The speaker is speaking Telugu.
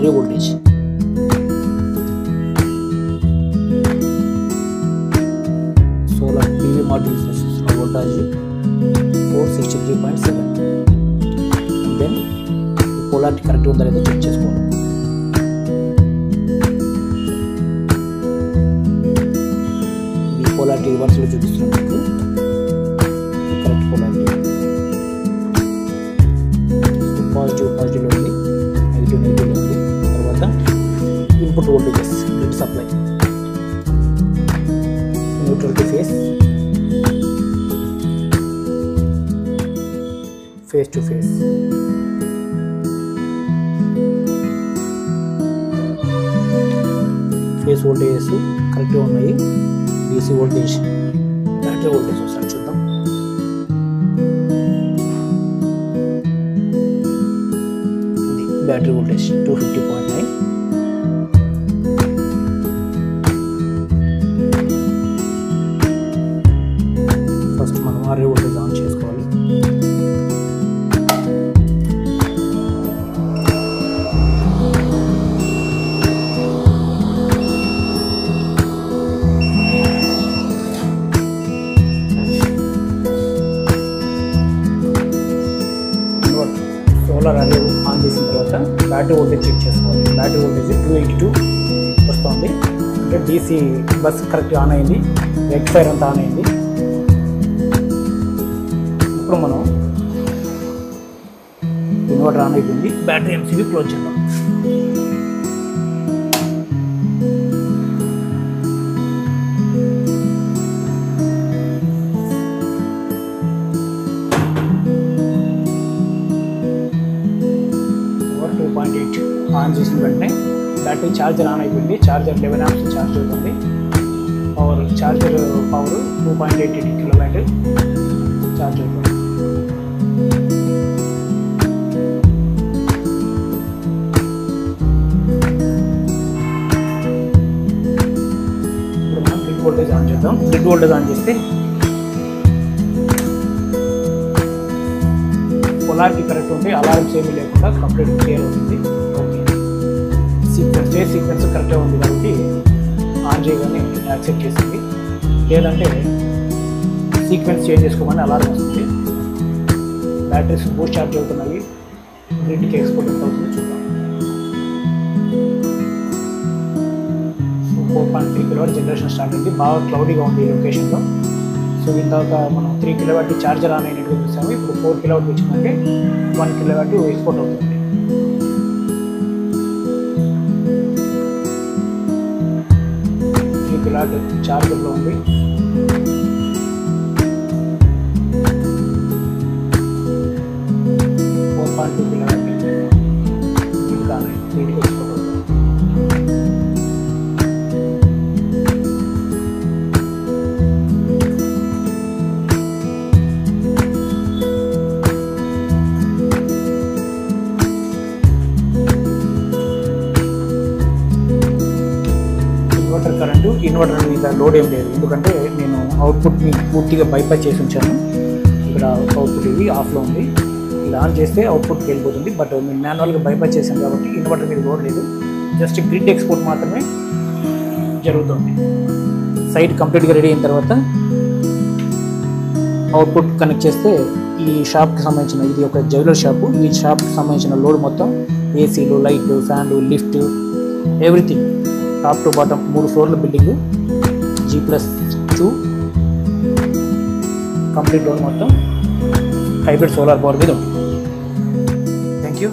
array voltage. Solar PV modules voltage 463.7. And then polarity correct ఉందా లేదా చెక్ చేసుకోవాలి. ఈ polarity reverse లో చూపిస్తున్నాను మీకు. Correct polarity. పాజిటివ్ లో ఉంది, నెగిటివ్ లో ఉంది. తర్వాత input voltages, grid supply, neutral to face, face to face, face voltages కరెక్ట్గా ఉన్నాయి. DC వోల్టేజ్, బ్యాటరీ వోల్టేజ్ ఒకసారి చూద్దాం. Battery voltage 250.9. ఫస్ట్ మనం array వోల్టేజ్ ఆన్ చేసుకోవాలి. సోలార్ array ఆన్ చేసిన తర్వాత బ్యాటరీ వోల్టేజ్ చెక్ చేసుకోవాలి. బ్యాటరీ వోల్టేజ్ 282 వస్తుంది. అంటే DC బస్ కరెక్ట్ ఆన్ అయింది, రెక్టిఫైర్ అంతా ఆన్ అయింది. ఇప్పుడు మనం ఇన్వర్టర్ ఆన్ అయిపోయింది. బ్యాటరీ MCB క్లోజ్ చేద్దాం. ఆన్ చేసిన వెంటనే బ్యాటరీ ఛార్జర్ ఆన్ అయిపోయింది. ఛార్జర్ 11 amps ఛార్జ్ అవుతుంది. ఛార్జర్ పవర్ 2.88 kW ఛార్జ్ అవుతుంది. ఇప్పుడు మనం గ్రిడ్ వోల్టేజ్ ఆన్ చేద్దాం. గ్రిడ్ వోల్టేజ్ ఆన్ చేస్తే పొలారిటీ కరెక్ట్ ఉంటే అలారమ్స్ ఏమీ లేకుండా కంప్లీట్ క్లియర్ అవుతుంది. సీక్వెన్స్ కరెక్ట్గా ఉంది కాబట్టి ఆన్ చేయగానే యాక్సెప్ట్ చేసింది. లేదంటే సీక్వెన్స్ చేంజ్ చేసుకోమని అలారం వస్తుంది. బ్యాటరీస్ బూస్ట్ ఛార్జ్ అవుతున్నాయి. గ్రిడ్కి ఎక్స్పోర్ట్ ఎంత అవుతుంది చూద్దాం. 4.3 kW జనరేషన్ స్టార్ట్ అయింది. బాగా క్లౌడీగా ఉంది ఈ లొకేషన్లో. సో ఇంతక మనం 3 kW ఛార్జర్ ఆన్ అయినట్టుగా చూసాము. ఇప్పుడు 4 kW వచ్చిందంటే 1 kW ఎక్స్పోర్ట్ అవుతుంది. ఛార్జర్లో ఉంది. ఇన్వర్టర్ మీద లోడ్ ఏం లేదు, ఎందుకంటే నేను అవుట్పుట్ని పూర్తిగా బైపాస్ చేసి ఉంచాను. ఇక్కడ అవుట్పుట్ ఇది ఆఫ్లో ఉంది. ఇలా ఆన్ చేస్తే అవుట్పుట్కి వెళ్ళిపోతుంది. బట్ నేను మాన్యువల్గా బైపాస్ చేశాను కాబట్టి ఇన్వర్టర్ మీద లోడ్ లేదు. జస్ట్ గ్రిడ్ ఎక్స్పోర్ట్ మాత్రమే జరుగుతుంది. సైట్ కంప్లీట్గా రెడీ అయిన తర్వాత అవుట్పుట్ కనెక్ట్ చేస్తే ఈ షాప్కి సంబంధించిన, ఇది ఒక జ్యువెలర్ షాపు, ఈ షాప్కి సంబంధించిన లోడ్ మొత్తం ఏసీలు, లైట్లు, ఫ్యాన్లు, lift, everything top to bottom 3 ఫ్లోర్ల బిల్డింగ్, G+2 కంప్లీట్ లోడ్ మొత్తం హైబ్రిడ్ సోలార్ పవర్ మీద ఉంది. Thank you.